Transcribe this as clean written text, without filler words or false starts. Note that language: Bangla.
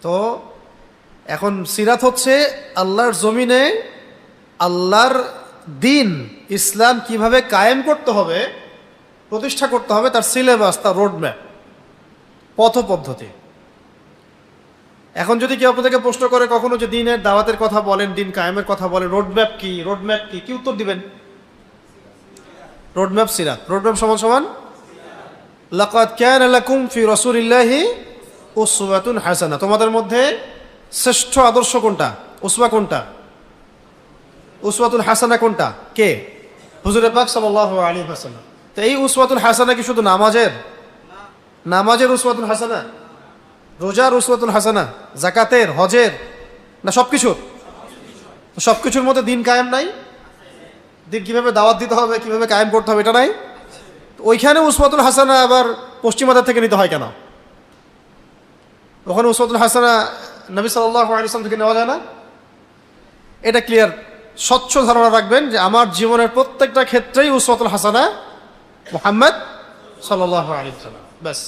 তো এখন সিরাত হচ্ছে আল্লাহর জমিনে আল্লাহর দিন ইসলাম কিভাবে কায়েম করতে হবে, প্রতিষ্ঠা করতে হবে, তার সিলেবাস, তার রোডম্যাপ, পথ পদ্ধতি। এখন যদি কেউ আপনাদেরকে প্রশ্ন করে কখনো যে দিনের দাওয়াতের কথা বলেন, দিন কায়েমের কথা বলেন, রোডম্যাপ কি, রোডম্যাপ কি, কি উত্তর দিবেন? রোডম্যাপ সিরাত। রোডম্যাপ সমান সমান লাকাদ কানা লাকুম ফি রাসূলিল্লাহি উসওয়াতুন হাসানাহ। তোমাদের মধ্যে শ্রেষ্ঠ আদর্শ কোনটা? উসওয়া কোনটা? উসওয়াতুল হাসানা কোনটা? কে? হুজুর পাক সাল্লাল্লাহু আলাইহি ওয়াসাল্লাম। তো এই উসওয়াতুল হাসানা কি শুধু নামাজের উসওয়াতুল হাসানা, রোজার উসওয়াতুল হাসানা, যাকাতের, হজের, না সবকিছুর? সবকিছুর মধ্যে দিন কায়েম নাই? দিন কিভাবে দাওয়াত দিতে হবে, কিভাবে কায়েম করতে হবে, এটা নাই? ওইখানে উসওয়াতুল হাসানা আবার পশ্চিমাদের থেকে নিতে হয় কেন? ওখানে উসওয়াতুল হাসানা নবী সাল্লাল্লাহু আলাইহি ওয়াসাল্লাম থেকে নেওয়া যায় না? এটা ক্লিয়ার, স্বচ্ছ ধারণা রাখবেন যে আমার জীবনের প্রত্যেকটা ক্ষেত্রেই উসওয়াতুল হাসানা মুহাম্মদ সাল্লাল্লাহু আলাইহি ওয়াসাল্লাম, ব্যাস।